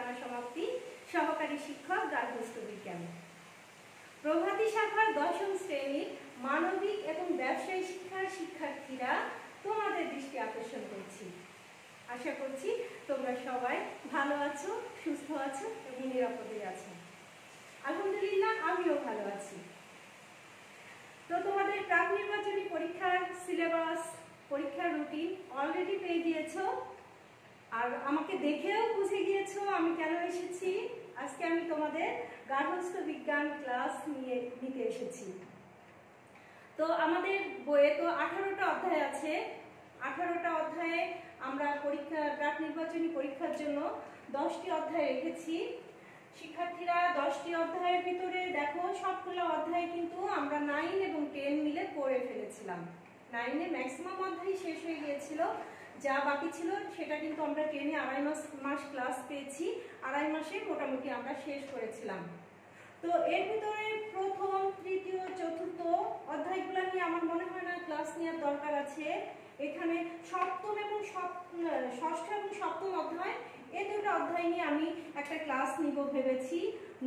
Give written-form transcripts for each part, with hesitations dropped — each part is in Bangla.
পড়ানো সমাপ্তি। সহকারী শিক্ষক গার্হস্থ্য বিজ্ঞান। প্রভাতী শাখার 10ম শ্রেণীর মানবিক এবং ব্যবসায়ী শিক্ষার শিক্ষার্থীরা তোমাদের দৃষ্টি আকর্ষণ করছি। আশা করছি তোমরা সবাই ভালো আছো, সুস্থ আছো এবং নিরাপদে আছো। আলহামদুলিল্লাহ আমিও ভালো আছি। তো তোমাদের প্রাক নির্বাচনী পরীক্ষার সিলেবাস, পরীক্ষার রুটিন অলরেডি পেয়ে গিয়েছো, আর আমাকে দেখেও বুঝে গিয়েছো আমি কেন এসেছি। আজকে আমি তোমাদের গার্হস্থ্য বিজ্ঞান ক্লাস নিতে এসেছি। তো আমাদের বইয়ে তো 18টা অধ্যায় আছে। 18টা অধ্যায়ে আমরা প্রাক নির্বাচনী পরীক্ষার জন্য 10টি অধ্যায় রেখেছি। শিক্ষার্থীরা 10টি অধ্যায়ের ভিতরে দেখো সবগুলো অধ্যায় কিন্তু আমরা 9 এবং 10 মিলে পড়ে ফেলেছিলাম। 9-এ ম্যাক্সিমাম অধ্যায় শেষ হয়ে গিয়েছিল, যা বাকি ছিল সেটা কিন্তু আমরা 10-এ 2.5 মাস ক্লাস পেয়েছি। 2.5 মাসে মোটামুটি আমরা শেষ করেছিলাম। তো এর ভিতরে প্রথম, তৃতীয়, চতুর্থ অধ্যায়গুলো নিয়ে আমার মনে হয় না ক্লাস নেওয়ার দরকার আছে। এখানে সপ্তম এবং ষষ্ঠ এবং সপ্তম অধ্যায়, এই দুটো অধ্যায় নিয়ে আমি একটা ক্লাস নিব ভেবেছি।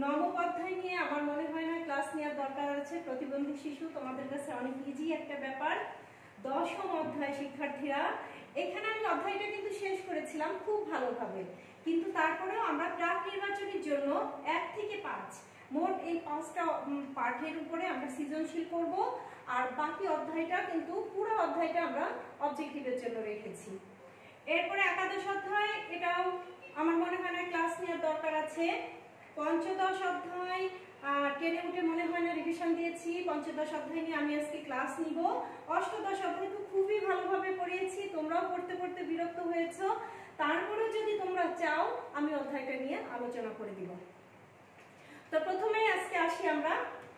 নবম অধ্যায় নিয়ে আমার মনে হয় না ক্লাস নেওয়ার দরকার আছে। প্রতিবন্ধী শিশু তোমাদের কাছে অনেক ইজি একটা ব্যাপার। 10ম অধ্যায় শিক্ষার্থীরা, এখানে আমি অধ্যায়টা কিন্তু শেষ করেছিলাম খুব ভালোভাবে, কিন্তু তারপরেও আমরা প্রাক নির্বাচনের জন্য 1 থেকে 5 মোট এই 5টা পাঠের উপরে আমরা সৃজনশীল করব, আর বাকি অধ্যায়টা কিন্তু পুরো অধ্যায়টা আমরা অবজেক্টিভের জন্য রেখেছি। এরপরে একাদশ অধ্যায়, এটাও আমার মনে হয় না ক্লাস নেওয়ার দরকার আছে। পঞ্চদশ অধ্যায় 10-এ উঠে মনে হয় না রিভিশন দিয়েছি। পঞ্চদশ অধ্যায় নিয়ে আমি আজকে ক্লাস নিব। অষ্টদশ অধ্যায় তো খুবই ভালোভাবে পড়িয়েছি, তোমরাও পড়তে পড়তে বিরক্ত হয়েছো। তারপরেও যদি তোমরা চাও আমি অধ্যায়টা নিয়ে আলোচনা করে দিব। তো প্রথমে আজকে আসি আমরা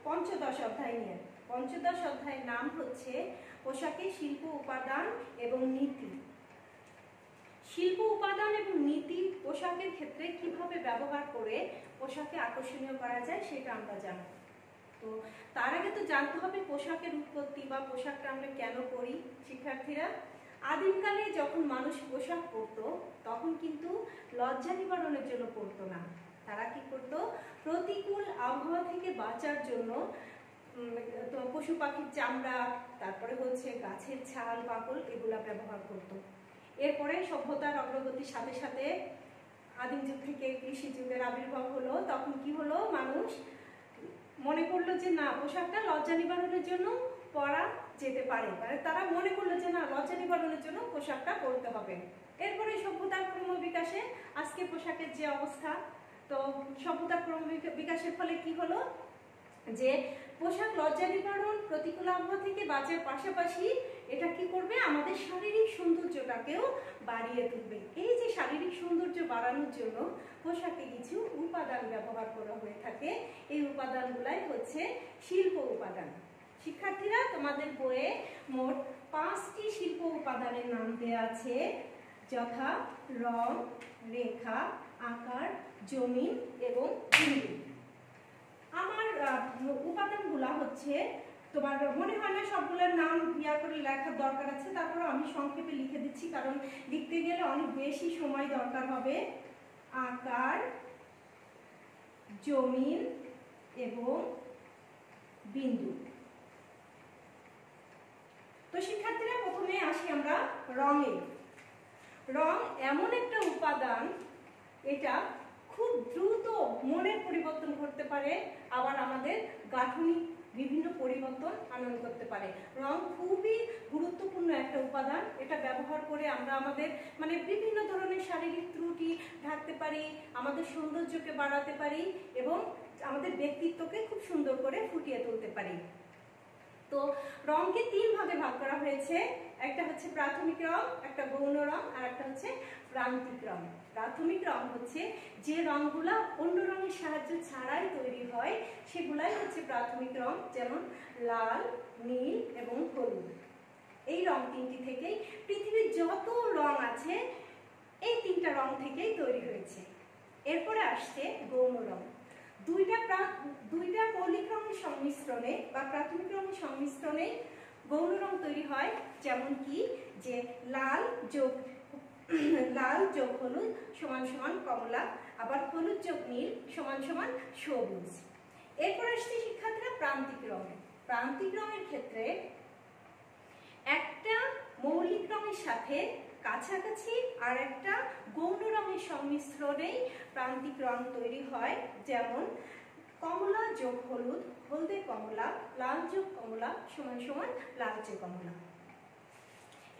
পঞ্চদশ অধ্যায় নিয়ে। পঞ্চদশ অধ্যায়ের নাম হচ্ছে পোশাকের শিল্প উপাদান এবং নীতি। শিল্প উপাদান এবং নীতি পোশাকের ক্ষেত্রে কিভাবে ব্যবহার করে পোশাকে আকর্ষণীয় করা যায় সেটা আমরা জানব। তো তার আগে তো জানতে হবে পোশাকের উৎপত্তি বা পোশাকটা আমরা কেন পরি। শিক্ষার্থীরা, আদিমকালে যখন মানুষ পোশাক পরতো তখন কিন্তু লজ্জা নিবারণের জন্য পরতো না। তারা কি করতো? প্রতিকূল আবহাওয়া থেকে বাঁচার জন্য পশু পাখির চামড়া, তারপরে হচ্ছে গাছের ছাল, বাকল, এগুলা ব্যবহার করতো। এরপরে সভ্যতার অগ্রগতির সাথে সাথে আদিম যুগ থেকে কৃষি যুগের আবির্ভাব হলো। তখন কি হলো, মানুষ মনে করলো যে না, পোশাকটা লজ্জা নিবারণের জন্য পরা যেতে পারে। তারা মনে করলো যে না, লজ্জা নিবারণের জন্য পোশাকটা পরতে হবে। এরপরে সভ্যতার ক্রম বিকাশে আজকে পোশাকের যে অবস্থা, তো সভ্যতার ক্রম বিকাশের ফলে কি হলো যে পোশাক লজ্জা নিবারণ, প্রতিকূল আবহাওয়া থেকে বাঁচার পাশাপাশি এটা কি করবে, আমাদের শারীরিক সৌন্দর্যটাকেও বাড়িয়ে তুলবে। এই যে শারীরিক সৌন্দর্য বাড়ানোর জন্য পোশাকে কিছু উপাদান ব্যবহার করা হয়ে থাকে। এই উপাদানগুলাই হচ্ছে শিল্প উপাদান। শিক্ষার্থীরা, তোমাদের বইয়ে মোট 5টি শিল্প উপাদানের নাম দেওয়া আছে, যথা রং, রেখা, আকার, জমিন এবং বিন্দু। আমার উপাদানগুলা হচ্ছে, তোমার মনে হয় না সবগুলোর নাম করে লেখার দরকার আছে, তারপরে আমি সংক্ষেপে লিখে দিচ্ছি কারণ লিখতে গেলে অনেক বেশি সময় দরকার হবে। আকার, জমিন এবং বিন্দু। তো শিক্ষার্থীরা, প্রথমে আসি আমরা রঙে। রং এমন একটা উপাদান, এটা খুব দ্রুত মনের পরিবর্তন করতে পারে, আবার আমাদের গাঠনিক বিভিন্ন পরিবর্তন আনয়ন করতে পারে। রং খুবই গুরুত্বপূর্ণ একটা উপাদান। এটা ব্যবহার করে আমরা আমাদের বিভিন্ন ধরনের শারীরিক ত্রুটি ঢাকতে পারি, আমাদের সৌন্দর্যকে বাড়াতে পারি এবং আমাদের ব্যক্তিত্বকে খুব সুন্দর করে ফুটিয়ে তুলতে পারি। তো রংকে 3 ভাগে ভাগ করা হয়েছে। একটা হচ্ছে প্রাথমিক রং, একটা গৌণ রং, আর একটা হচ্ছে প্রান্তিক রং। প্রাথমিক রং হচ্ছে যে রংগুলা অন্য রঙের সাহায্য ছাড়াই তৈরি হয়, সেগুলাই হচ্ছে প্রাথমিক রং, যেমন লাল, নীল এবং হলুদ। এই রং 3টি থেকেই পৃথিবীর যত রং আছে এই 3টা রং থেকেই তৈরি হয়েছে। এরপরে আসছে গৌণ রং। দুইটা মৌলিক রঙের সংমিশ্রণে বা প্রাথমিক রঙের সংমিশ্রণে গৌণ রং তৈরি হয়। যেমন কি, যে লাল যোগ হলুদ সমান সমান কমলা আবার হলুদ যোগ নীল সমান সমান সবুজ। এরপর আসছে শিক্ষার্থীরা প্রান্তিক রঙে। প্রান্তিক রঙের ক্ষেত্রে একটা মৌলিক রঙের সাথে কাছাকাছি আর একটা গৌণ রঙের সংমিশ্রণেই প্রান্তিক রং তৈরি হয়। যেমন কমলা যোগ হলুদ, হলদে কমলা, লাল যোগ কমলা সমান সমান লালচে কমলা।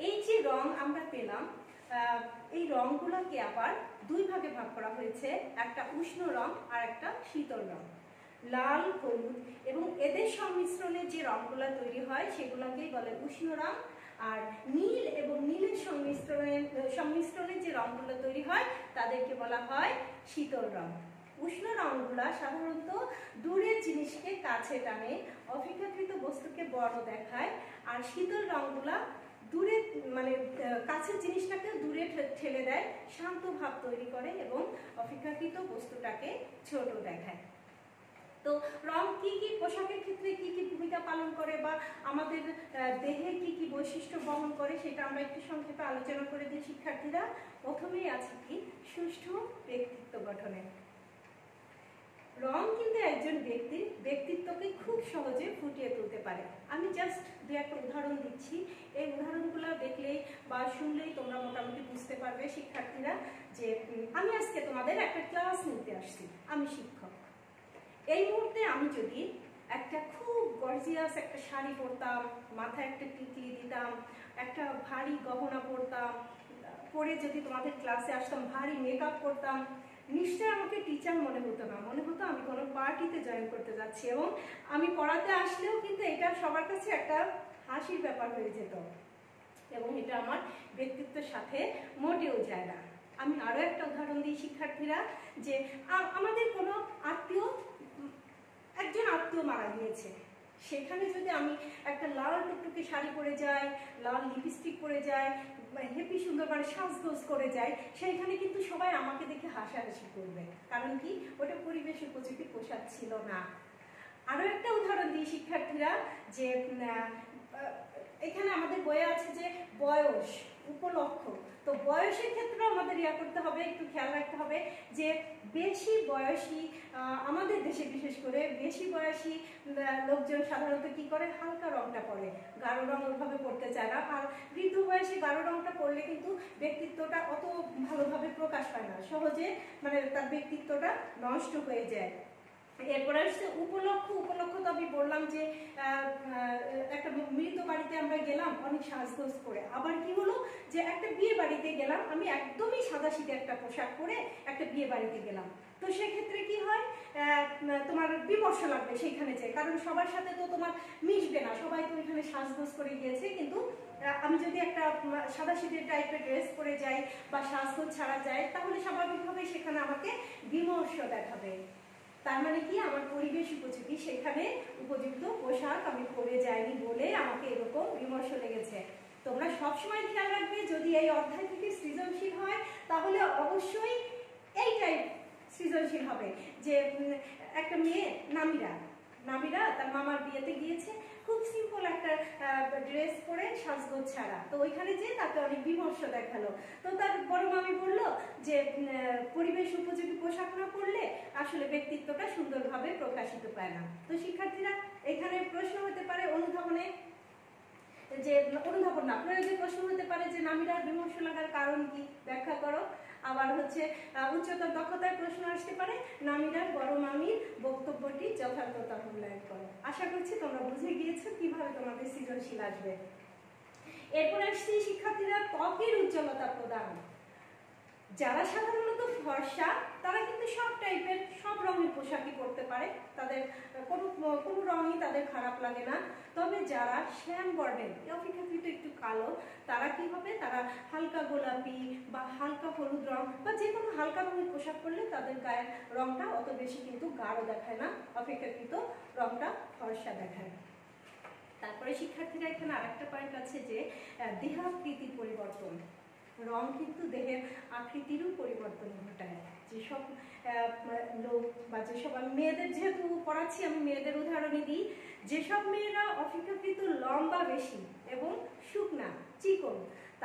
এই যে রং আমরা পেলাম, এই রংগুলোকে আবার দুই ভাগে ভাগ করা হয়েছে, একটা উষ্ণ রং আর একটা শীতল রং। লাল হলুদ এবং এদের সংমিশ্রণে যে রংগুলো তৈরি হয় সেগুলোকেই বলে উষ্ণ রং, আর নীল এবং নীলের সংমিশ্রণে যে রংগুলো তৈরি হয় তাদেরকে বলা হয় শীতল রং। উষ্ণ রংগুলা সাধারণত দূরের জিনিসকে কাছে টানে, অপেক্ষাকৃত বস্তুকে বড় দেখায়, আর শীতল রংগুলা দূরে মানে কাছের জিনিসটাকে দূরে ঠেলে দেয়, শান্ত ভাব তৈরি করে এবং অপেক্ষাকৃত বস্তুটাকে ছোট দেখায়। তো রং কি কি পোশাকের ক্ষেত্রে কি কি ভূমিকা পালন করে বা আমাদের দেহের কি কি বৈশিষ্ট্য বহন করে সেটা আমরা একটু সংক্ষেপে আলোচনা করে দিই শিক্ষার্থীরা। প্রথমেই আছে কি সুষ্ঠু ব্যক্তিত্ব গঠনে। রং কিন্তু একজন ব্যক্তির ব্যক্তিত্বকে খুব সহজে ফুটিয়ে তুলতে পারে। আমি জাস্ট দু একটা উদাহরণ দিচ্ছি, এই উদাহরণগুলো দেখলেই বা শুনলেই তোমরা মোটামুটি বুঝতে পারবে শিক্ষার্থীরা যে আমি আজকে তোমাদের একটা ক্লাস নিতে আসছি, আমি শিক্ষক। এই মুহূর্তে আমি যদি একটা খুব গর্জিয়াস একটা শাড়ি পরতাম, মাথায় একটা টিকলি দিতাম, একটা ভারী গহনা পরতাম, পরে যদি তোমাদের ক্লাসে আসতাম, ভারী মেকআপ করতাম, নিশ্চয় আমাকে টিচার মনে হতো না, মনে হতো আমি কোনো পার্টিতে জয়েন করতে যাচ্ছি। এবং আমি পড়াতে আসলেও কিন্তু এটা সবার কাছে একটা হাসির ব্যাপার হয়ে যেত এবং এটা আমার ব্যক্তিত্বের সাথে মোটেও যায় না। আমি আরো একটা উদাহরণ দিই শিক্ষার্থীরা, যে আমাদের কোনো একজন আত্মীয় মারা গিয়েছে, সেখানে যদি আমি একটা লাল টুকটুকে শাড়ি পরে যাই, লাল লিপস্টিক পরে যাই, হেপি সুন্দর করে সাজগোজ করে যাই, সেইখানে কিন্তু সবাই আমাকে দেখে হাসাহাসি করবে। কারণ কি, ওটা পরিবেশ উপযোগী পোশাক ছিল না। আরো একটা উদাহরণ দিই শিক্ষার্থীরা, যে এখানে আমাদের বইয়ে আছে যে বয়স উপলক্ষ। তো বয়সের ক্ষেত্রে আমাদের করতে হবে, একটু খেয়াল রাখতে হবে যে বেশি বয়সী, আমাদের দেশে বিশেষ করে বেশি বয়সী লোকজন সাধারণত কি করে, হালকা রংটা পরে, গাঢ় রং ওইভাবে পড়তে চায় না। আর বৃদ্ধ বয়সে গাঢ় রংটা পড়লে কিন্তু ব্যক্তিত্বটা অত ভালোভাবে প্রকাশ পায় না, সহজে মানে তার ব্যক্তিত্বটা নষ্ট হয়ে যায়। এরপরে আসছে উপলক্ষ। উপলক্ষ তো আমি বললাম যে একটা মৃত বাড়িতে আমরা গেলাম অনেক সাজগোজ করে, আবার কি হলো যে একটা বিয়ে বাড়িতে গেলাম, আমি একদমই সাদাসিধে একটা পোশাক পরে একটা বিয়ে বাড়িতে গেলাম। তো সেক্ষেত্রে কি হয়, তোমার বিমর্ষ লাগবে সেইখানে যে, কারণ সবার সাথে তো তোমার মিশবে না, সবাই তো ওইখানে সাজগোজ করে গিয়েছে। কিন্তু আমি যদি একটা সাদাসিধে টাইপের ড্রেস পরে যাই বা সাজগোজ ছাড়া যাই, তাহলে স্বাভাবিকভাবে সেখানে আমাকে বিমর্ষ দেখাবে। তার মানে কি, আমার পরিবেশ উপযোগী সেখানে উপযুক্ত পোশাক আমি পরে যাইনি বলে আমাকে এরকম বিমর্ষ লেগেছে। তোমরা সবসময় খেয়াল রাখবে, যদি এই অধ্যায় থেকে সৃজনশীল হয় তাহলে অবশ্যই এই টাইপ সৃজনশীল হবে। যে একটা মেয়ে নামিরা তার মামার বিয়েতে গিয়েছে, খুব সিম্পল একটা ড্রেস পরে সাজগোজ ছাড়া, তো ওইখানে যে তাকে অনেক বিমর্ষ দেখালো। তো তার বড় মামি বলল যে পরিবেশ উপযোগী পোশাক না পরলে আসলে ব্যক্তিত্বটা সুন্দরভাবে প্রকাশিত পায় না। তো শিক্ষার্থীরা এখানে প্রশ্ন হতে পারে অনুধাবনে, যে অনুধাবন না প্রয়োগে প্রশ্ন হতে পারে যে নামিরার বিমর্ষ লাগার কারণ কি, ব্যাখ্যা করো। আবার হচ্ছে উচ্চতর দক্ষতার প্রশ্ন আসতে পারে, নামিরার বড় মামির বক্তব্যটি যথার্থতা মূল্যায়ন করো। আশা করছি তোমরা বুঝে গিয়েছো কিভাবে তোমাদের সৃজনশীল আসবে। এরপর আসছে শিক্ষার্থীরা ত্বকের উজ্জ্বলতা প্রদান। যারা সাধারণত ফর্সা তারা কিন্তু সব টাইপের সব রঙের পোশাকই পরতে পারে, তাদের কোনো রঙই তাদের খারাপ লাগে না। তবে যারা শ্যাম বর্ণের অপেক্ষাকৃত একটু কালো, তারা কি হবে, তারা হালকা গোলাপি বা হালকা হলুদ রং বা যে কোনো হালকা রঙের পোশাক পরলে তাদের গায়ের রংটা অত বেশি কিন্তু গাঢ় দেখায় না, অপেক্ষাকৃত রংটা ফর্সা দেখায়। তারপরে শিক্ষার্থীরা এখানে আরেকটা পয়েন্ট আছে যে দেহাকৃতির পরিবর্তন। রং কিন্তু দেহের আকৃতিরও পরিবর্তন ঘটায়। যেসব লোক বা যেসব, আমি মেয়েদের যেহেতু পড়াচ্ছি আমি মেয়েদের উদাহরণই দিই, যেসব মেয়েরা অপেক্ষাকৃত লম্বা বেশি এবং শুকনা চিকন,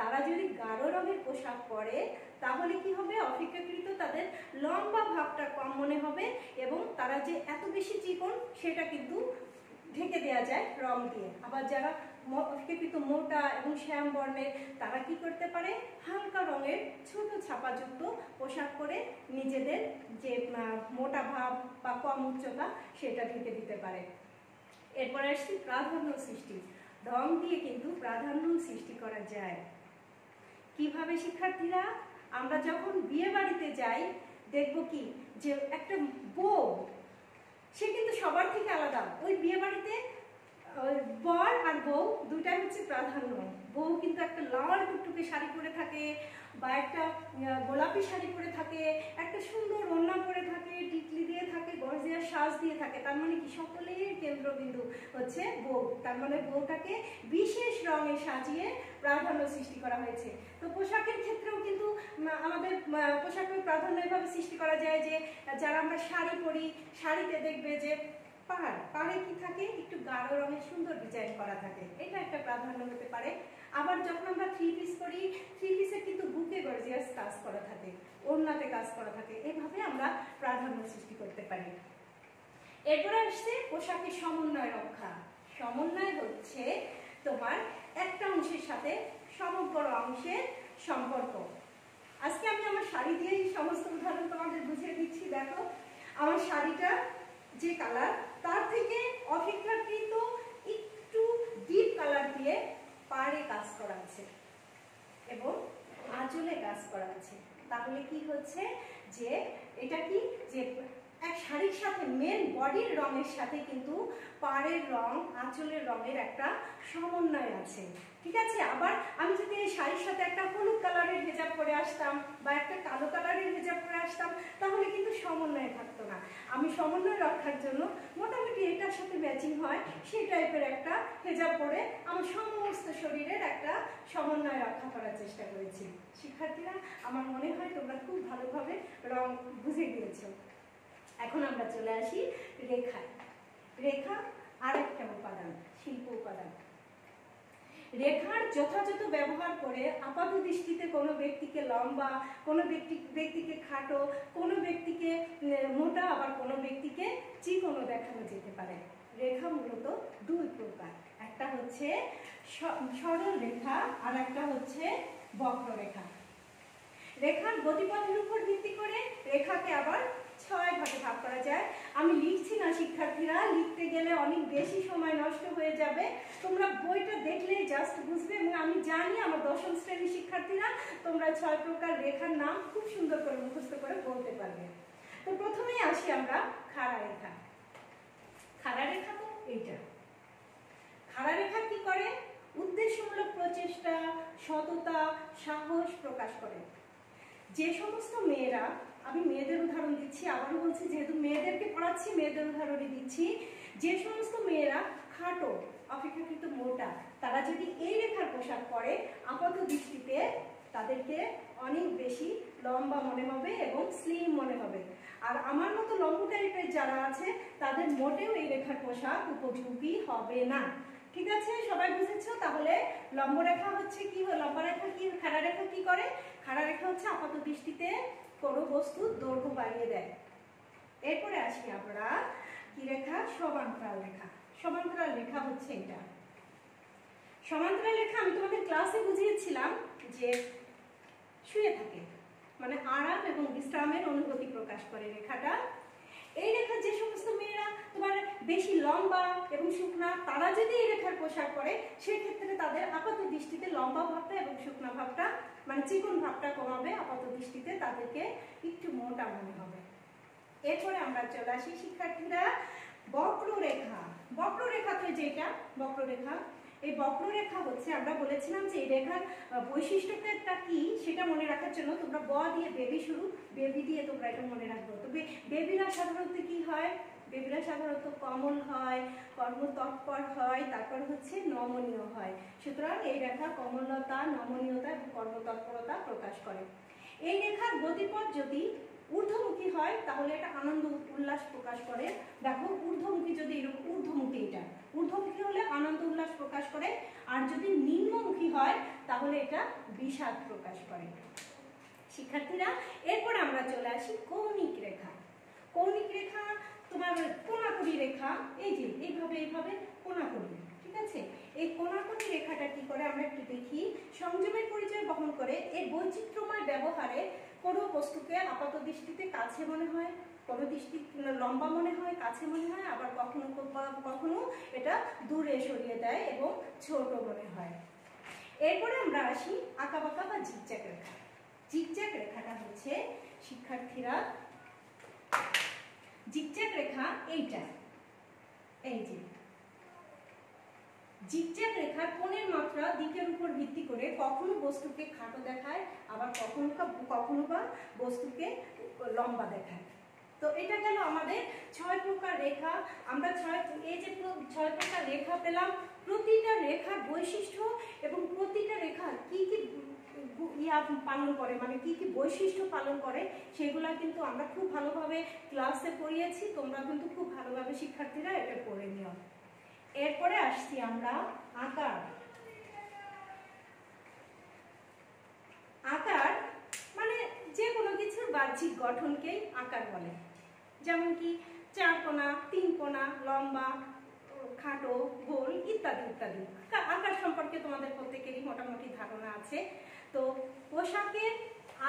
তারা যদি গাঢ় রঙের পোশাক পরে তাহলে কি হবে, অপেক্ষাকৃত তাদের লম্বা ভাবটা কম মনে হবে এবং তারা যে এত বেশি চিকন সেটা কিন্তু ঢেকে দেওয়া যায় রং দিয়ে। আবার যারা অপেক্ষাকৃত মোটা এবং শ্যাম বর্ণের তারা কি করতে পারে, হালকা রঙের ছোট ছাপাযুক্ত পোশাক পরে নিজেদের যে মোটা ভাব বা কম উচ্চতা সেটা ঢেকে দিতে পারে। এরপরে আসছি প্রাধান্য সৃষ্টি। রং দিয়ে কিন্তু প্রাধান্য সৃষ্টি করা যায়। কিভাবে শিক্ষার্থীরা, আমরা যখন বিয়ে বাড়িতে যাই দেখব কি যে একটা বউ সে কিন্তু সবার থেকে আলাদা। ওই বিয়ে বাড়িতে বর আর বউ দুইটাই হচ্ছে প্রাধান্য। বউ কিন্তু একটা লাল টুকটুকে শাড়ি পরে থাকে বা একটা গোলাপি শাড়ি পরে থাকে, একটা সুন্দর ওড়না পরে থাকে, টিকলি দিয়ে থাকে, গর্জিয়াস সাজ দিয়ে থাকে। তার মানে কি, সকলের কেন্দ্রবিন্দু হচ্ছে বউ। তার মানে বউটাকে বিশেষ রঙে সাজিয়ে প্রাধান্য সৃষ্টি করা হয়েছে। তো পোশাকের ক্ষেত্রেও কিন্তু আমাদের পোশাকের প্রাধান্য এভাবে সৃষ্টি করা যায় যে যারা আমরা শাড়ি পরি, শাড়িতে দেখবে যে পাড়ে কি থাকে, একটু গাঢ় রঙের সুন্দর ডিজাইন করা থাকে, এটা একটা প্রাধান্য হতে পারে। আবার যখন আমরা থ্রি পিস পরি, থ্রি পিসে কিন্তু বুকে গর্জিয়াস কাজ করা থাকে, ওড়নাতে কাজ করা থাকে, এভাবে আমরা প্রাধান্য সৃষ্টি করতে পারি। এরপরে আসছে পোশাকের সমন্বয় রক্ষা। সমন্বয় হচ্ছে তোমার একটা অংশের সাথে সমগ্র অংশের সম্পর্ক। আজকে আমি আমার শাড়ি দিয়েই সমস্ত উদাহরণ তোমাদের বুঝিয়ে দিচ্ছি। দেখো, আমার শাড়িটা যে কালার তার থেকে অপেক্ষাকৃত একটু ডিপ কালার দিয়ে পাড়ে কাজ করা আছে এবং আঁচলে কাজ করা আছে। তাহলে কি হচ্ছে যে এটা কি, যে এক শাড়ির সাথে মেন বডির রঙের সাথে কিন্তু পাড়ের রং, আঁচলের রঙের একটা সমন্বয় আছে। ঠিক আছে। আবার আমি যদি এই শাড়ির সাথে একটা হলুদ কালারের হেজাব পরে আসতাম বা একটা কালো কালারের হেজাব পরে আসতাম তাহলে কিন্তু সমন্বয় থাকতো না। আমি সমন্বয় রক্ষার জন্য মোটামুটি এটার সাথে ম্যাচিং হয় সেই টাইপের একটা হেজাব পরে আমার সমস্ত শরীরের একটা সমন্বয় রক্ষা করার চেষ্টা করেছি। শিক্ষার্থীরা, আমার মনে হয় তোমরা খুব ভালোভাবে রং বুঝে গিয়েছো। এখন আমরা চলে আসি রেখায়। রেখা আর একটা উপাদান, শিল্প উপাদান। রেখার যথাযথ ব্যবহার করে আপাত দৃষ্টিতে কোনো ব্যক্তিকে লম্বা, কোনো ব্যক্তিকে খাটো, কোনো ব্যক্তিকে মোটা, আবার কোনো ব্যক্তিকে চিকনো দেখানো যেতে পারে। রেখা মূলত দুই প্রকার, একটা হচ্ছে সরল রেখা আর একটা হচ্ছে বক্ররেখা। রেখার গতিপথের উপর ভিত্তি করে রেখাকে আবার 6 ভাগে ভাগ করা যায়। আমি লিখছি না শিক্ষার্থীরা, লিখতে গেলে অনেক বেশি সময় নষ্ট হয়ে যাবে। তোমরা বইটা দেখলে জাস্ট বুঝবে এবং আমি জানি আমার 10ম শ্রেণীর শিক্ষার্থীরা তোমরা 6 প্রকার রেখার নাম খুব সুন্দর করে মুখস্থ করে বলতে পারবে। তো প্রথমেই আসি আমরা খাড়া রেখা। খাড়া রেখা তো এইটা। খাড়া রেখা কি করে? উদ্দেশ্যমূলক প্রচেষ্টা, সততা, সাহস প্রকাশ করে। যে সমস্ত মেয়েরা, আমি মেয়েদের উদাহরণ দিচ্ছি, আবারও বলছি যেহেতু মেয়েদেরকে পড়াচ্ছি মেয়েদের উদাহরণই দিচ্ছি, যে সমস্ত মেয়েরা খাটো, অপেক্ষাকৃত মোটা, তারা যদি এই রেখার পোশাক পরে আপাত দৃষ্টিতে তাদেরকে অনেক বেশি লম্বা মনে হবে এবং স্লিম মনে হবে। আর আমার মতো লম্বু টাইপের যারা আছে তাদের মোটেও এই রেখার পোশাক উপযোগী হবে না। ঠিক আছে, সবাই বুঝেছো? তাহলে লম্ব রেখা হচ্ছে কি, লম্বা রেখা কি, খাড়া রেখা কি করে? খাড়া রেখা হচ্ছে আপাত দৃষ্টিতে কোনো বস্তুর দৈর্ঘ্য বাড়িয়ে দেয়। এরপরে আসি আমরা কি রেখা? সমান্তরাল রেখা। সমান্তরাল রেখা হচ্ছে এটা। সমান্তরাল রেখা আমি তোমাদের ক্লাসে বুঝিয়েছিলাম যে শুয়ে থাকে, মানে আরাম এবং বিশ্রামের অনুভূতি প্রকাশ করে রেখাটা। এই রেখা যে সমস্ত মেয়েরা তোমার বেশি লম্বা এবং শুকনা, তারা যদি এই রেখার পোশাক পরে সেক্ষেত্রে তাদের আপাত দৃষ্টিতে লম্বা ভাবটা এবং শুকনা ভাবটা, মানে চিকন ভাবটা কমাবে, আপাত দৃষ্টিতে তাদেরকে একটু মোটা মনে হবে। এরপরে আমরা চলে আসি শিক্ষার্থীরা বক্ররেখা। বক্ররেখা তো যেটা বক্ররেখা, এই বক্ররেখা হচ্ছে, আমরা বলেছিলাম যে এই রেখার বৈশিষ্ট্যটা কি সেটা মনে রাখার জন্য তোমরা ব দিয়ে বেবি শুরু, বেবি দিয়ে তোমরা এটা মনে রাখবো। তবে বেবিরা সাধারণত কি হয়? বেবিরা সাধারণত কোমল হয়, কর্মতৎপর হয়, তারপর হচ্ছে নমনীয় হয়। সুতরাং এই রেখা কোমলতা, নমনীয়তা এবং কর্মতৎপরতা প্রকাশ করে। এই রেখার গতিপথ যদি ঊর্ধ্বমুখী হয় তাহলে এটা আনন্দ উল্লাস প্রকাশ করে। দেখো ঊর্ধ্বমুখী যদি এরকম ঊর্ধ্বমুখী, এটা ঊর্ধ্বমুখী হলে আনন্দ উল্লাস প্রকাশ করে, আর যদি নিম্নমুখী হয় তাহলে এটা বিষাদ প্রকাশ করে। শিক্ষার্থীরা, এরপর আমরা চলে আসি কৌণিক রেখা। কৌণিক রেখা তোমার কোণাকুণি রেখা, এই যে এইভাবে এইভাবে কোণাকুণি, ঠিক আছে। এই কোণাকুণি রেখাটা কি করে আমরা একটু দেখি। সংযমের পরিচয় বহন করে। এই বৈচিত্র্যময় ব্যবহারে কোনো বস্তুকে আপাত দৃষ্টিতে কাছে মনে হয়, কোনো দৃষ্টি লম্বা মনে হয়, কাছে মনে হয়, আবার কখনো কখনো এটা দূরে সরিয়ে দেয় এবং ছোট মনে হয়। এরপরে আমরা আসি আঁকাবাঁকা বা জিগজ্যাগ রেখা। জিগজ্যাগ রেখাটা হচ্ছে শিক্ষার্থীরা, জিগজ্যাগ রেখা এইটা, এই যে জিগজ্যাগ রেখার কোণের মাত্রা দিকের উপর ভিত্তি করে কখনো বস্তুকে খাটো দেখায়, আবার কখনো বা বস্তুকে লম্বা দেখায়। তো এটা গেল আমাদের 6 প্রকার রেখা। আমরা এই যে 6 প্রকার রেখা পেলাম, প্রতিটা রেখার বৈশিষ্ট্য এবং প্রতিটা রেখা কি কি পালন করে, মানে কি কি বৈশিষ্ট্য পালন করে, সেগুলা কিন্তু আমরা খুব ভালোভাবে ক্লাসে পড়িয়েছি। তোমরা কিন্তু খুব ভালোভাবে শিক্ষার্থীরা এটা পড়ে নিও। এরপরে আসছি আমরা আকার। আকার মানে যে কোনো কিছুর বাহ্যিক গঠনকেই আকার বলে। যেমন কি 4 কোণা, 3 কোণা, লম্বা, খাটো, গোল ইত্যাদি ইত্যাদি। আকার সম্পর্কে তোমাদের প্রত্যেকেরই মোটামুটি ধারণা আছে। তো পোশাকের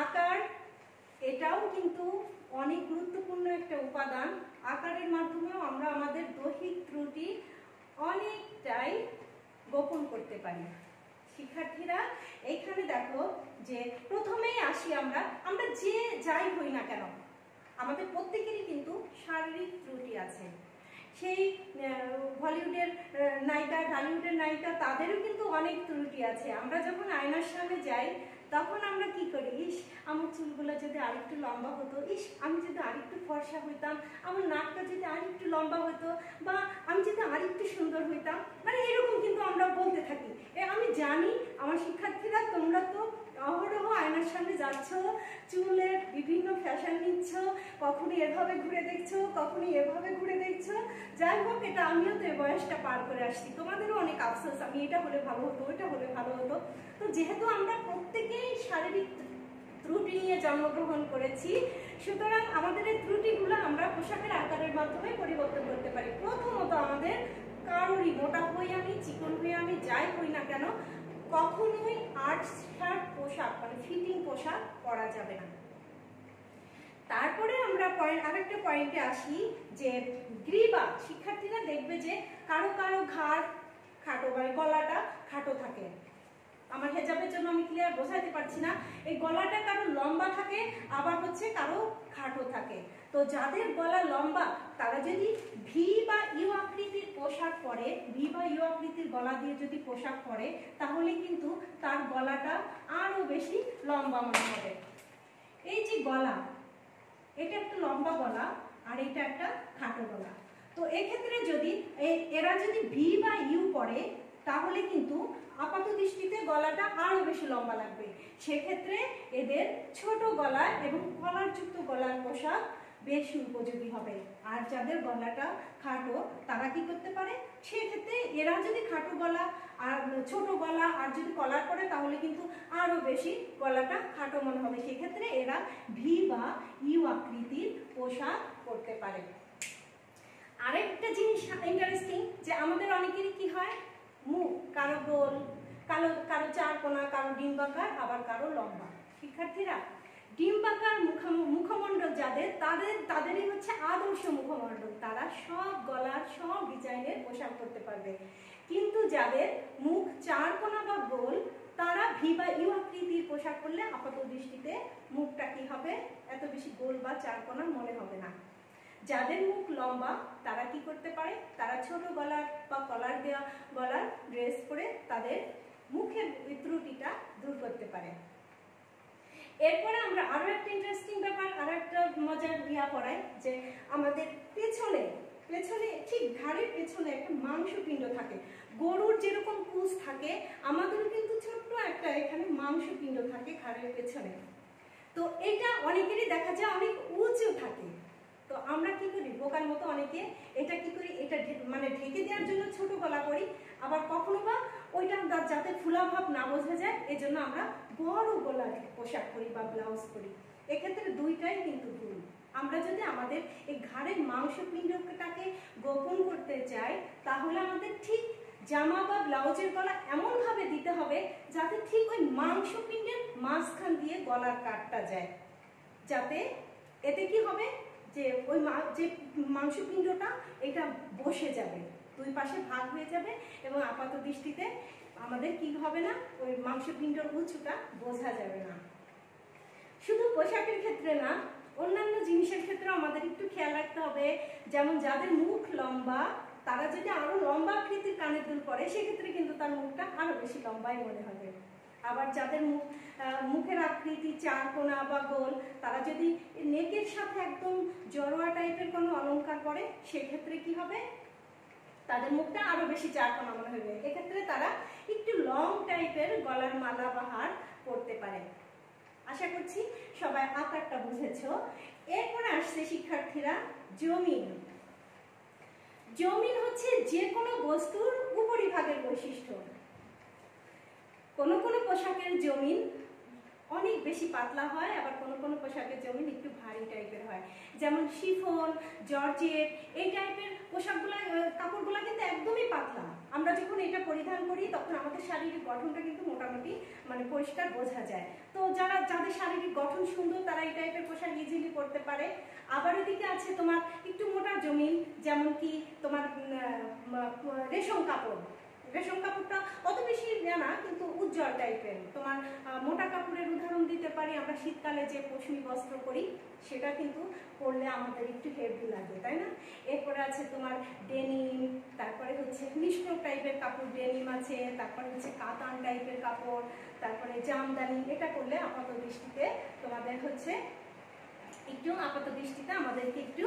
আকার এটাও কিন্তু অনেক গুরুত্বপূর্ণ একটা উপাদান। আকারের মাধ্যমেও আমরা আমাদের দৈহিক ত্রুটি অনেকটাই গোপন করতে পারি। শিক্ষার্থীরা, এইখানে দেখো যে প্রথমেই আসি আমরা যে যাই হই না কেন, আমাদের প্রত্যেকেরই কিন্তু শারীরিক ত্রুটি আছে। সেই বলিউডের নায়িকা, ঢালিউডের নায়িকা, তাদেরও কিন্তু অনেক ত্রুটি আছে। আমরা যখন আয়নার সামনে যাই তখন আমরা কি করি, ইস আমার চুলগুলো যদি আরেকটু লম্বা হতো, ইস আমি যদি আরেকটু ফর্সা হইতাম, আমার নাকটা যদি আরেকটু লম্বা হতো, বা আমি যদি আরেকটু সুন্দর হইতাম, মানে এরকম কিন্তু আমরা বলতে থাকি। আমি জানি আমার শিক্ষার্থীরা তোমরা তো অহরহ আয়নার সামনে যাচ্ছ, চুলের বিভিন্ন ফ্যাশন নিচ্ছ, কখনই এভাবে ঘুরে দেখছো, কখনই এভাবে ঘুরে দেখছো। যাই হোক, এটা আমিও তো এই বয়সটা পার করে আসছি, তোমাদেরও অনেক আফসোস, আমি এটা হলে ভালো হতো, ওইটা হলে ভালো হতো। তো যেহেতু আমরা প্রত্যেকেই শারীরিক ত্রুটি নিয়ে জন্মগ্রহণ করেছি, সুতরাং আমাদের এই ত্রুটিগুলো আমরা পোশাকের আকারের মাধ্যমে পরিবর্তন করতে পারি। প্রথমত আমাদের কারোরই, মোটা হই আমি, চিকন হই আমি, যাই হই না কেন, কখনোই আর্ট শার্ট পোশাক মানে ফিটিং পোশাক পরা যাবে না। তারপরে আমরা আরেকটা পয়েন্টে আসি যে গ্রীবা। শিক্ষার্থীরা দেখবে যে কারো কারো ঘাড় খাটো, মানে গলাটা খাটো থাকে। আমার হেজাবের জন্য আমি ক্লিয়ার বোঝাতে পারছি না, এই গলাটা কারো লম্বা থাকে, আবার হচ্ছে কারো খাটো থাকে। তো যাদের গলা লম্বা তারা যদি ভি বা ইউ আকৃতির পোশাক পরে, ভি বা ইউ আকৃতির গলা দিয়ে যদি পোশাক পরে, তাহলে কিন্তু তার গলাটা আরো বেশি লম্বা মনে হবে। এই যে গলা, এটা একটা লম্বা গলা আর এটা একটা খাটো গলা। তো এক্ষেত্রে যদি এরা যদি ভি বা ইউ পরে, তাহলে কিন্তু আপাত দৃষ্টিতে গলাটা আরো বেশি লম্বা লাগবে। সেক্ষেত্রে এদের ছোট গলা এবং কলারযুক্ত গলার পোশাক বেশি উপযোগী হবে। আর যাদের গলাটা খাটো তারা কি করতে পারে, সেক্ষেত্রে এরা যদি খাটো গলা আর ছোট গলা আর যদি কলার পরে, তাহলে কিন্তু আরো বেশি গলাটা খাটো মনে হবে। সেক্ষেত্রে এরা ভি বা ইউ আকৃতির পোশাক পরতে পারে। আরেকটা জিনিস ইন্টারেস্টিং, যে আমাদের অনেকেরই কি হয়, মুখ কারো গোল, কারো 4 কোণা, কারো ডিম্বাকার, আবার কারো লম্বা। শিক্ষার্থীরা, ডিম্বাকার মুখমণ্ডল যাদের, তাদেরই হচ্ছে আদর্শ মুখমণ্ডল। তারা সব গলার সব ডিজাইনের পোশাক পরতে পারবে। কিন্তু যাদের মুখ 4 কোণা বা গোল, তারা ভি বা ইউ আকৃতির পোশাক পরলে আপাত দৃষ্টিতে মুখটা কি হবে, এত বেশি গোল বা 4 কোণা মনে হবে না। যাদের মুখ লম্বা তারা কি করতে পারে, তারা ছোট গলার বা কলার দেওয়া গলার ড্রেস পরে তাদের মুখের ত্রুটিটা দূর করতে পারে। এরপরে আমরা আরো একটা ইন্টারেস্টিং ব্যাপার, আরো একটা মজার পড়াই, যে আমাদের পেছনে ঠিক ঘাড়ের পেছনে একটা মাংসপিণ্ড থাকে। গরুর যেরকম কুচ থাকে, আমাদেরও কিন্তু ছোট্ট একটা এখানে মাংসপিণ্ড থাকে ঘাড়ের পেছনে। তো এটা অনেকেরই দেখা যায় অনেক উঁচু থাকে। তো তো আমরা কি করি বোকার মতো অনেকে এটা কি করি, এটা মানে ঢেকে দেওয়ার জন্য ছোট গলা করি, আবার কখনো বা ওইটা যাতে ফুলাভাব না বোঝা যায় এজন্য আমরা বড় গলার পোশাক পরি বা ব্লাউজ পরি। এক্ষেত্রে দুইটাই কিন্তু ভুল। আমরা যদি আমাদের এই ঘাড়ের মাংসপিণ্ডটাকে গোপন করতে চাই তাহলে আমাদের ঠিক জামা বা ব্লাউজের গলা এমনভাবে দিতে হবে যাতে ঠিক ওই মাংসপিণ্ডের মাঝখান দিয়ে গলার কাটটা যায়, যাতে এতে কি হবে যে ওই যে মাংসপিণ্ডটা এটা বসে যাবে, দুই পাশে ভাগ হয়ে যাবে এবং আপাত দৃষ্টিতে আমাদের কি হবে না, ওই মাংসপিণ্ডর উঁচুটা বোঝা যাবে না। শুধু পোশাকের ক্ষেত্রে না, অন্যান্য জিনিসের ক্ষেত্রে আমাদের একটু খেয়াল রাখতে হবে। যেমন যাদের মুখ লম্বা তারা যদি আরো লম্বা আকৃতির কানের দুল পরে সেক্ষেত্রে কিন্তু তার মুখটা আরো বেশি লম্বাই মনে হবে। আবার যাদের মুখের আকৃতি চারকোনা বা গোল তারা যদি নেকের সাথে একদম জড়োয়া টাইপের কোনো অলংকার পরে সেক্ষেত্রে কি হবে, তাদের মুখটা আরো বেশি চারকোনা মনে হবে। এক্ষেত্রে তারা একটু লং টাইপের গলার মালা বা হার পরতে পারে। আশা করছি সবাই আকারটা বুঝেছো। এরপরে আসছে শিক্ষার্থীরা জমিন। জমিন হচ্ছে যে কোনো বস্তুর উপরিভাগের বৈশিষ্ট্য। কোনো কোনো পোশাকের জমিন অনেক বেশি পাতলা হয়, আবার কোনো কোনো পোশাকের জমিন একটু ভারী টাইপের হয়। যেমন শিফন, জর্জেট এই টাইপের পোশাকগুলো কাপড়গুলো কিন্তু একদমই পাতলা। আমরা যখন এটা পরিধান করি তখন আমাদের শারীরিক গঠনটা কিন্তু মোটামুটি মানে পরিষ্কার বোঝা যায়। তো যাদের শারীরিক গঠন সুন্দর তারা এই টাইপের পোশাক ইজিলি পরতে পারে। আবার এদিকে আছে তোমার একটু মোটা জমিন, যেমন কি তোমার রেশম কাপড়। রেশম কাপড়টা অত বেশি না কিন্তু উজ্জ্বল টাইপের। তোমার মোটা কাপড়ের উদাহরণ দিতে পারি আমরা শীতকালে যে পশমি বস্ত্র পরি, সেটা কিন্তু পরলে আমাদের একটু হেভি লাগে, তাই না? এরপরে আছে তোমার ডেনিম, তারপরে হচ্ছে মিশ্র টাইপের কাপড় ডেনিম আছে, তারপরে হচ্ছে কাতান টাইপের কাপড়, তারপরে জামদানি। এটা করলে আপাত দৃষ্টিতে তোমাদের হচ্ছে একটু আপাত দৃষ্টিতে আমাদেরকে একটু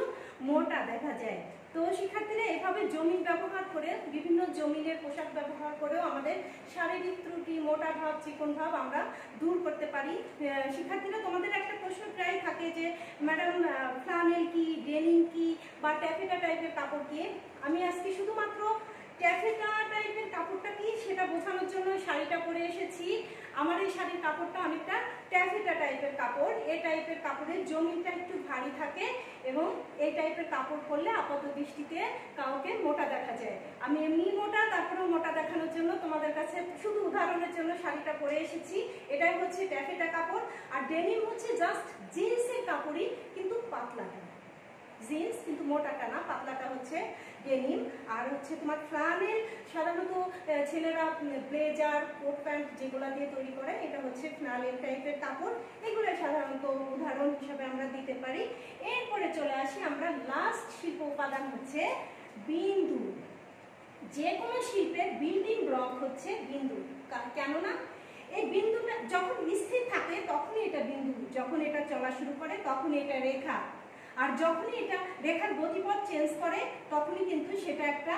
মোটা দেখা যায়। তো শিক্ষার্থীরা এভাবে জমিন ব্যবহার করে বিভিন্ন জমিনের পোশাক ব্যবহার করেও আমাদের শারীরিক ত্রুটি, মোটা ভাব, চিকন ভাব আমরা দূর করতে পারি। শিক্ষার্থীরা তোমাদের একটা প্রশ্ন প্রায় থাকে যে ম্যাডাম ফ্লানেল কি, ডেনিম কি বা ট্যাফেটা টাইপের কাপড় কি? আমি আজকে শুধুমাত্র ট্যাফেটা টাইপের কাপড়টা কি সেটা বোঝানোর জন্য শাড়িটা পরে এসেছি। আমার এই শাড়ির কাপড়টা অনেকটা ট্যাফেটা টাইপের কাপড়। এই টাইপের কাপড়ের জমিনটা একটু ভারী থাকে এবং এই টাইপের কাপড় পরলে আপাত দৃষ্টিতে কাউকে মোটা দেখা যায়। আমি এমনি মোটা, তারপরেও মোটা দেখানোর জন্য তোমাদের কাছে শুধু উদাহরণের জন্য শাড়িটা পরে এসেছি। এটাই হচ্ছে ট্যাফেটা কাপড়। আর ডেনিম হচ্ছে জাস্ট জিন্সের কাপড়ই, কিন্তু পাতলাটা জিন্স, কিন্তু মোটাটা না, পাতলাটা হচ্ছে ডেনিম। আর হচ্ছে তোমার ফ্লানেল সাধারণত ছেলেরা ব্লেজার, কোট প্যান্ট যেগুলো দিয়ে তৈরি করে, এটা হচ্ছে ফ্লানেল টাইপের কাপড়। এগুলো সাধারণত উদাহরণ হিসাবে আমরা দিতে পারি। এরপরে চলে আসি আমরা লাস্ট শিল্প উপাদান হচ্ছে বিন্দু। যে কোনো শিল্পের বিল্ডিং ব্লক হচ্ছে বিন্দু। কেননা এই বিন্দুটা যখন স্থির থাকে তখনই এটা বিন্দু, যখন এটা চলা শুরু করে তখন এটা রেখা, আর যখনই এটা রেখার গতিপথ চেঞ্জ করে তখনই কিন্তু সেটা একটা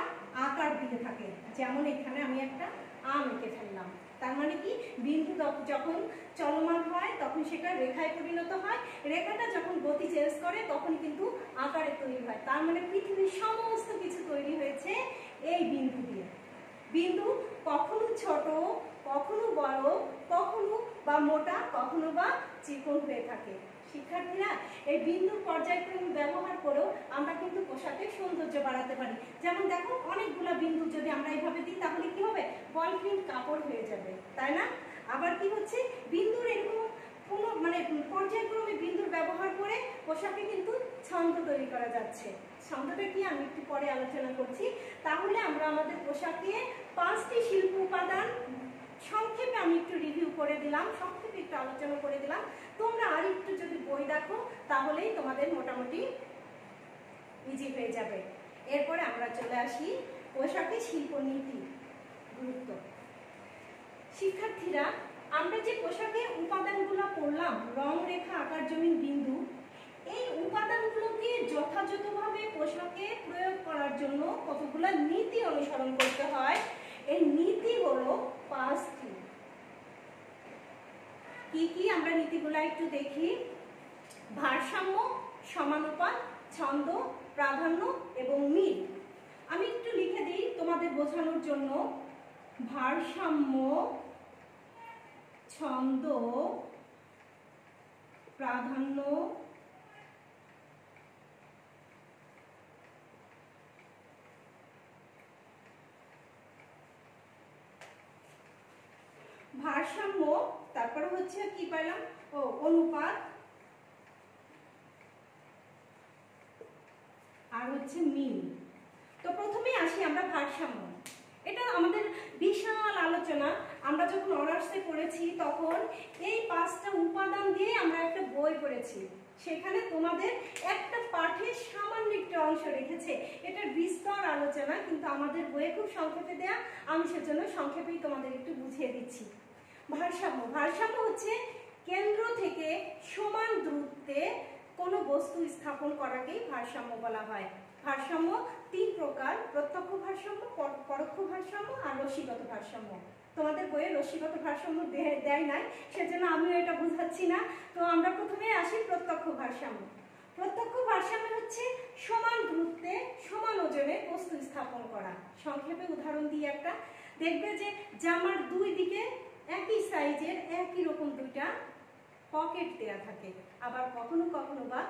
আকার দিয়ে থাকে। যেমন এখানে আমি একটা আম এঁকে ফেললাম, তার মানে কি বিন্দু যখন চলমান হয় তখন সেটা রেখায় পরিণত হয়, রেখাটা যখন গতি চেঞ্জ করে তখন কিন্তু আকারে তৈরি হয়। তার মানে পৃথিবীর সমস্ত কিছু তৈরি হয়েছে এই বিন্দু দিয়ে। বিন্দু কখনো ছোট, কখনো বড়, কখনো বা মোটা, কখনো বা চিকন হয়ে থাকে। শিক্ষার্থীরা এই বিন্দুর পর্যায়ক্রম ব্যবহার করেও আমরা কিন্তু পোশাকের সৌন্দর্য বাড়াতে পারি। যেমন দেখো অনেকগুলা বিন্দু যদি আমরা এইভাবে দিই তাহলে কি হবে, বল প্রিন্ট কাপড় হয়ে যাবে, তাই না? আবার কি হচ্ছে বিন্দুর এরকম মানে পর্যায়ক্রমে বিন্দুর ব্যবহার করে পোশাকে কিন্তু ছন্দ তৈরি করা যাচ্ছে। ছন্দটা কি আমি একটু পরে আলোচনা করছি। তাহলে আমরা আমাদের পোশাকে 5টি শিল্প উপাদান সংক্ষেপে আমি একটু রিভিউ করে দিলাম, সংক্ষেপে একটু আলোচনা করে দিলাম। তোমরা আর একটু যদি বই দেখো তাহলেই তোমাদের মোটামুটি ইজি হয়ে যাবে। এরপরে আমরা চলে আসি পোশাকে শিল্পনীতি গুরুত্ব। শিক্ষার্থীরা আমরা যে পোশাকে উপাদানগুলো পড়লাম, রং, রেখা, আকার, জমিন, বিন্দু, এই উপাদানগুলোকে যথাযথভাবে পোশাকে প্রয়োগ করার জন্য কতগুলো নীতি অনুসরণ করতে হয়। এই নীতি হলো 5টি। কি কি আমরা নীতিগুলো একটু দেখি। ভারসাম্য, সমানুপাত, ছন্দ, প্রাধান্য এবং মিল। আমি একটু লিখে দিই তোমাদের বোঝানোর জন্য। ভারসাম্য, ছন্দ, প্রাধান্য, ভারসাম্য, তারপরে হচ্ছে কি পেলাম, অনুপাত, আর হচ্ছে মিল। তো প্রথমেই আসি আমরা ভারসাম্য। এটা আমাদের বিশাল আলোচনা। আমরা যখন অনার্সে পড়েছি তখন এই 5টা উপাদান দিয়ে আমরা একটা বই পড়েছি। সেখানে তোমাদের একটা পাঠের সামান্য একটা অংশ রেখেছে। এটার বিস্তর আলোচনা কিন্তু আমাদের বইয়ে খুব সংক্ষেপে দেয়া, আমি সেজন্য সংক্ষেপেই তোমাদের একটু বুঝিয়ে দিচ্ছি। ভারসাম্য, ভারসাম্য হচ্ছে কেন্দ্র থেকে সমান দূরত্বে কোনো বস্তু স্থাপন করাকেই ভারসাম্য বলা হয়। ভারসাম্য 3 প্রকার: প্রত্যক্ষ ভারসাম্য, পরোক্ষ ভারসাম্য আর রশ্মিগত ভারসাম্য। তোমাদের বইয়ে রশ্মিগত ভারসাম্য দেয় নাই, সেজন্য আমিও এটা বুঝাচ্ছি না। তো আমরা প্রথমে আসি প্রত্যক্ষ ভারসাম্য। প্রত্যক্ষ ভারসাম্য হচ্ছে সমান দূরত্বে সমান ওজনে বস্তু স্থাপন করা। সংক্ষেপে উদাহরণ দিয়ে একটা দেখবে যে জামার 2 দিকে একই সাইজের একই রকম 2টা পকেট দেয়া থাকে। আবার কখনো কখনো বা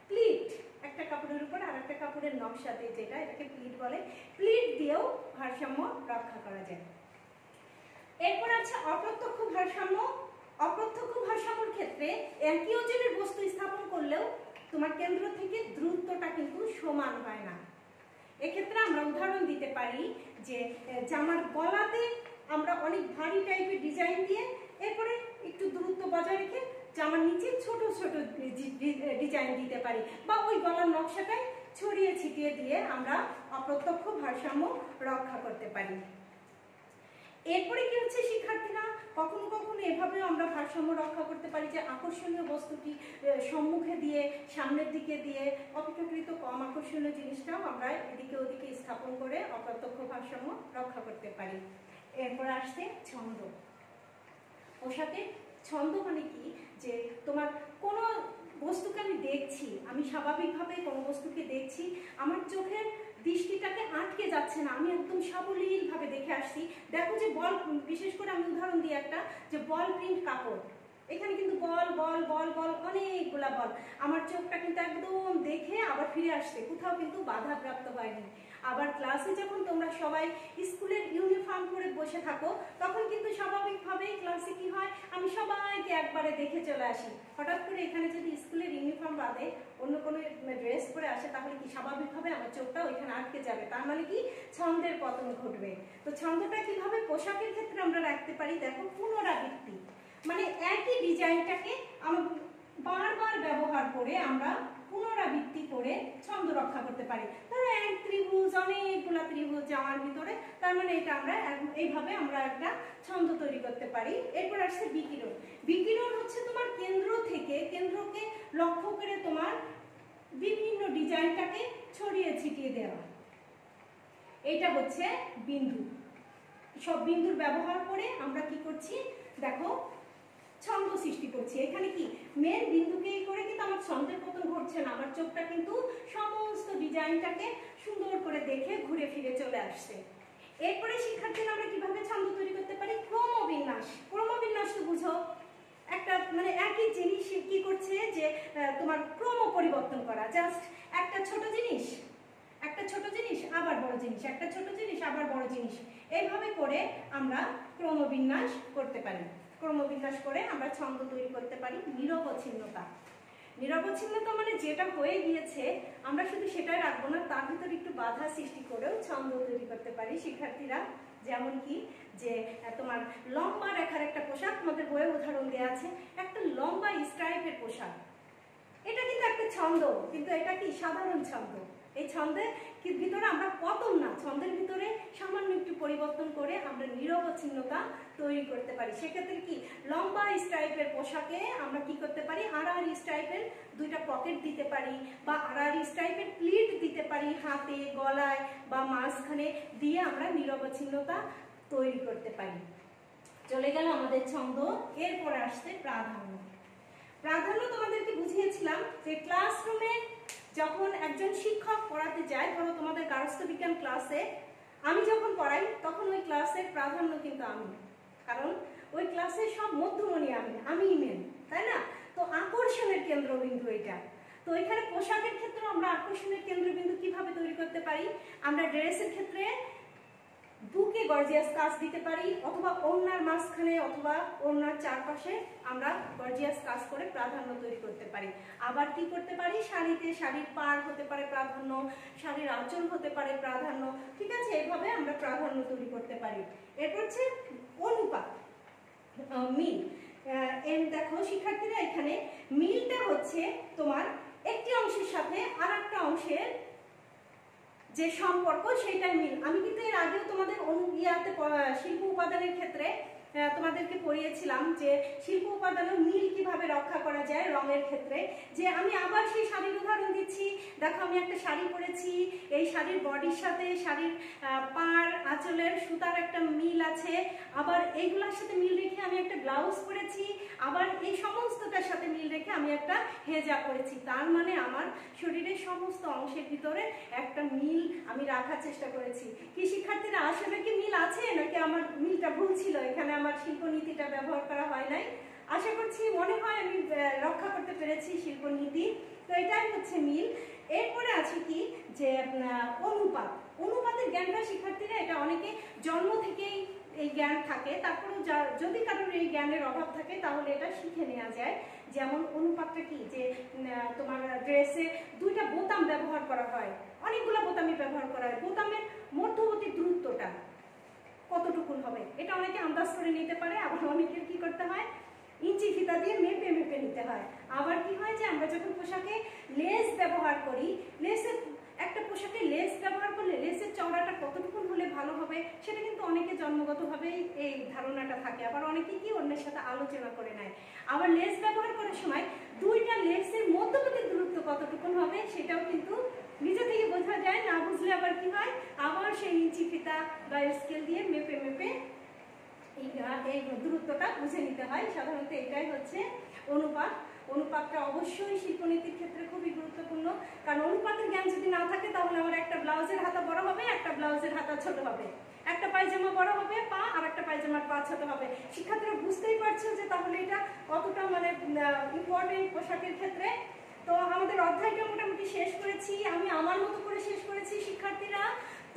প্লিট, একটা কাপড়ের উপর আর একটা কাপড়ের নকশাতে, যেটা এটাকে প্লিট বলে, প্লিট দিয়েও ভারসাম্য রক্ষা করা যায়। এরপর আছে অপ্রত্যক্ষ ভারসাম্য। অপ্রত্যক্ষ ভারসাম্যের ক্ষেত্রে একই ওজনের বস্তু স্থাপন করলেও তোমার কেন্দ্র থেকে দূরত্বটা কিন্তু সমান হয় না। এক্ষেত্রে আমরা উদাহরণ দিতে পারি যে জামার গলাতে আমরা অনেক ভারী টাইপের ডিজাইন দিয়ে এরপরে একটু দূরত্ব বজায় রেখে জামার নিচে ছোট ছোট ডিজাইন দিতে পারি, বা ওই গলার নকশাটাই ছড়িয়ে ছিটিয়ে দিয়ে আমরা অপ্রত্যক্ষ ভারসাম্য রক্ষা করতে পারি। এরপরে কি হচ্ছে, শিক্ষার্থীরা কখনো কখনো এভাবেও আমরা ভারসাম্য রক্ষা করতে পারি যে আকর্ষণীয় বস্তুটি সম্মুখে দিয়ে, সামনের দিকে দিয়ে অপেক্ষাকৃত কম আকর্ষণীয় জিনিসটাও আমরা এদিকে ওদিকে স্থাপন করে অপ্রত্যক্ষ ভারসাম্য রক্ষা করতে পারি। এরপর আসছে ছন্দ। পোশাকে ছন্দ মানে কি, যে তোমার কোনো বস্তুকে আমি দেখছি, আমি স্বাভাবিকভাবে কোনো বস্তুকে দেখছি, আমার চোখের দৃষ্টিটাকে আটকে যাচ্ছে না, আমি একদম সাবলীলভাবে দেখে আসছি। দেখো যে বল, বিশেষ করে আমি উদাহরণ দিই একটা, যে বল প্রিন্ট কাপড়, এখানে কিন্তু বল বল বল বল অনেকগুলা বল, আমার চোখটা কিন্তু একদম দেখে আবার ফিরে আসছে, কোথাও কিন্তু বাধাপ্রাপ্ত হয়নি। আবার ক্লাসে যখন তোমরা সবাই স্কুলের ইউনিফর্ম পরে বসে থাকো, তখন কিন্তু স্বাভাবিকভাবেই ক্লাসে কি হয়, আমি সবাইকে একবারে দেখে চলে আসি। হঠাৎ করে এখানে যদি স্কুলের ইউনিফর্ম বাদে অন্য কোনো ড্রেস পরে আসে, তাহলে কি স্বাভাবিকভাবে আমার চোখটা ওইখানে আটকে যাবে, তার মানে কি ছন্দের পতন ঘটবে। তো ছন্দটা কিভাবে পোশাকের ক্ষেত্রে আমরা রাখতে পারি, দেখো পুনরাবৃত্তি, মানে একই ডিজাইনটাকে বারবার ব্যবহার করে আমরা পুনরাবৃত্তি করে ছন্দ রক্ষা করতে পারি। ধরো এক ত্রিভুজ, অনেকগুলা ত্রিভুজ জামার ভিতরে, তার মানে এটা আমরা এইভাবে আমরা একটা ছন্দ তৈরি করতে পারি। এরপর আসছে বিকিরণ। বিকিরণ হচ্ছে তোমার কেন্দ্রকে লক্ষ্য করে তোমার বিভিন্ন ডিজাইনটাকে ছড়িয়ে ছিটিয়ে দেওয়া। এটা হচ্ছে বিন্দু। সব বিন্দুর ব্যবহার করে আমরা কি করছি, দেখো ছন্দ সৃষ্টি করছি। এখানে কি মেন বিন্দুকেই করে কিন্তু আমার ছন্দের পতন ঘটছে না, আমার চোখটা কিন্তু সমস্ত ডিজাইনটাকে সুন্দর করে দেখে ঘুরে ফিরে চলে আসছে। এরপরে শিক্ষার্থীরা আমরা কিভাবে ছন্দ তৈরি করতে পারি, ক্রমবিন্যাস। ক্রমবিন্যাস তো বুঝো, একটা মানে একই জিনিস কি করছে, যে তোমার ক্রম পরিবর্তন করা, জাস্ট একটা ছোট জিনিস আবার বড় জিনিস, একটা ছোট জিনিস আবার বড় জিনিস, এইভাবে করে আমরা ক্রমবিন্যাস করতে পারি। ক্রমবিন্যাস করে আমরা ছন্দ তৈরি করতে পারি। নিরবচ্ছিন্নতা। নিরবচ্ছিন্নতা মানে যেটা হয়ে গিয়েছে আমরা শুধু সেটাই রাখবো না, তার ভিতরে একটু বাধা সৃষ্টি করেও ছন্দ তৈরি করতে পারি শিক্ষার্থীরা। যেমন কি, যে তোমার লম্বা রেখার একটা পোশাক, তোমাদের বইয়ে উদাহরণ দেওয়া আছে, একটা লম্বা স্ট্রাইপের পোশাক, এটা কিন্তু একটা ছন্দ, কিন্তু এটা কি সাধারণ ছন্দ। এই ছন্দের ভিতরে আমরা পতন না, ছন্দের ভিতরে সামান্য একটু পরিবর্তন করে আমরা নিরবচ্ছিন্নতা তৈরি করতে পারি। সেক্ষেত্রে কি লম্বা স্ট্রাইপের পোশাকে আমরা কি করতে পারি, আড়াআড়ি স্ট্রাইপের 2টা পকেট দিতে পারি, বা আড়াআড়ি স্ট্রাইপের প্লিট দিতে পারি হাতে, গলায় বা মাঝখানে দিয়ে আমরা নিরবচ্ছিন্নতা তৈরি করতে পারি। চলে গেল আমাদের ছন্দ। এরপরে আসছে প্রাধান্য। প্রাধান্য তোমাদেরকে বুঝিয়েছিলাম যে ক্লাসরুমে যখন একজন শিক্ষক পড়াতে যায়, ধরো তোমাদের গার্হস্থ্য বিজ্ঞান ক্লাসে আমি যখন পড়াই তখন ওই ক্লাসের প্রাধান্য কিন্তু আমি, কারণ ওই ক্লাসের সব মধ্যমণি আমিই মেন, তাই না? তো আকর্ষণের কেন্দ্রবিন্দু এটা। তো এখানে পোশাকের ক্ষেত্রে আমরা আকর্ষণের কেন্দ্রবিন্দু কিভাবে তৈরি করতে পারি? আমরা ড্রেসের ক্ষেত্রে বুকে গর্জিয়াস কাজ দিতে পারি, অথবা ওড়নার মাঝখানে অথবা ওড়নার চারপাশে আমরা গর্জিয়াস কাজ করে প্রাধান্য তৈরি করতে পারি। আবার কি করতে পারি? শাড়িতে শাড়ির পাড় হতে পারে প্রাধান্য, শাড়ির আঁচল হতে পারে প্রাধান্য, ঠিক আছে? এইভাবে আমরা প্রাধান্য তৈরি করতে পারি। এরপর হচ্ছে অনুপাত, মিল। দেখো শিক্ষার্থীরা, এখানে মিলটা হচ্ছে তোমার একটি অংশের সাথে আর একটা অংশের যে সম্পর্ক, সেটাই মিল। আমি কিন্তু এর আগেও তোমাদের শিল্প উপাদানের ক্ষেত্রে তোমাদেরকে পড়িয়েছিলাম যে শিল্প উপাদানের মিল কিভাবে রক্ষা করা যায় রঙের ক্ষেত্রে। যে আমি আবার সেই শাড়ির উদাহরণ দিচ্ছি। দেখো আমি একটা শাড়ি পরেছি, এই শাড়ির বডির সাথে শাড়ির পাড় আঁচলের সুতার একটা মিল আছে, আবার এইগুলোর সাথে মিল রেখে আমি একটা ব্লাউজ পরেছি, আবার এই সমস্তটার সাথে মিল রেখে আমি একটা হেজা পরেছি। তার মানে আমার শরীরের সমস্ত অংশের ভিতরে একটা মিল আমি রাখার চেষ্টা করেছি। কি শিক্ষার্থীরা, আসলে কি মিল আছে, নাকি আমার মিলটা ভুল ছিল? এখানে আমার শিল্পনীতিটা ব্যবহার করা হয় নাই। আশা করছি, মনে হয় আমি রক্ষা করতে পেরেছি শিল্পনীতি। তো এটাই হচ্ছে মিল। এরপরে আছে কি যে অনুপাত। অনুপাতের জ্ঞানটা শিক্ষার্থীরা, এটা অনেকে জন্ম থেকেই এই জ্ঞান থাকে, তারপরেও যদি কারোর এই জ্ঞানের অভাব থাকে তাহলে এটা শিখে নেওয়া যায়। যেমন অনুপাতটা কি, যে তোমার ড্রেসে দুইটা বোতাম ব্যবহার করা হয়, অনেকগুলো বোতামই ব্যবহার করা হয়, বোতামের মধ্যবর্তী দূরত্বটা কতটুকুন হবে এটা অনেকে আন্দাজ করে নিতে পারে। আবার অনেকের কি করতে হয়, ইঞ্চি ফিতা দিয়ে মেপে মেপে নিতে হয়। আবার কি হয় যে আমরা যখন পোশাকে লেস ব্যবহার করি, একটা পোশাকে লেস ব্যবহার করলে লেসের চওড়াটা কতটুকুন হলে ভালো হবে সেটা কিন্তু অনেকে জন্মগতভাবেই এই ধারণাটা থাকে। আবার অনেকে কি অন্যের সাথে আলোচনা করে নেয়। আবার লেস ব্যবহার করার সময় দুইটা লেসের মধ্যবর্তী দূরত্ব কতটুকুন হবে সেটাও কিন্তু নিজে থেকে বোঝা যায়। না বুঝলে আবার কি হয়, আবার সেই ইঞ্চি ফিতা বা স্কেল দিয়ে মেপে মেপে এই দূরত্বটা বুঝে নিতে হয়। সাধারণত এটাই হচ্ছে অনুপাত। অনুপাতটা অবশ্যই শিল্পনীতির ক্ষেত্রে খুবই গুরুত্বপূর্ণ, কারণ অনুপাতের জ্ঞান যদি না থাকে তাহলে আমার একটা ব্লাউজের হাতা বড় হবে, একটা ব্লাউজের হাতা ছোট হবে, একটা পায়জামা বড় হবে পা, আর একটা পায়জামার পা ছোট হবে। শিক্ষার্থীরা বুঝতেই পারছো যে তাহলে এটা কতটা মানে ইম্পর্টেন্ট পোশাকের ক্ষেত্রে। তো আমাদের অধ্যায়টা মোটামুটি শেষ করেছি, আমি আমার মতো করে শেষ করেছি। শিক্ষার্থীরা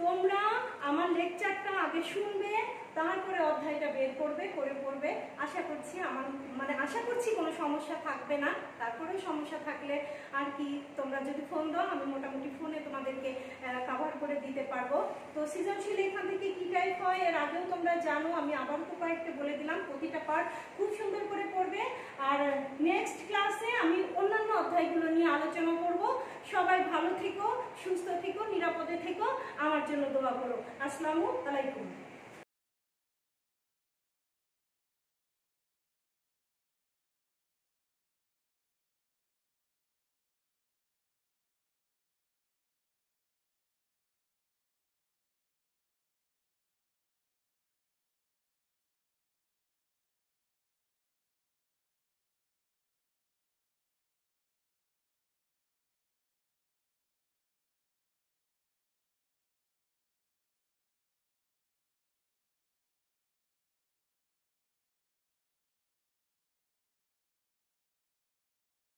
তোমরা আমার লেকচারটা আগে শুনবে, তারপরে অধ্যায়টা বের করবে, করে পড়বে। আশা করছি কোনো সমস্যা থাকবে না। তারপরে সমস্যা থাকলে আর কি তোমরা যদি ফোন দাও, আমি মোটামুটি ফোনে তোমাদেরকে কভার করে দিতে পারবো। তো সৃজনশীল এখান থেকে কি টাইপ হয় এর আগেও তোমরা জানো, আমি আবার তো কয়েকটা বলে দিলাম। প্রতিটা পার্ট খুব সুন্দর করে পড়বে। আর নেক্সট ক্লাসে আমি অন্যান্য অধ্যায়গুলো নিয়ে আলোচনা করব। সবাই ভালো থেকো, সুস্থ থেকো, নিরাপদে থেকো, আমার জন্য দোয়া করো। আসসালামু আলাইকুম।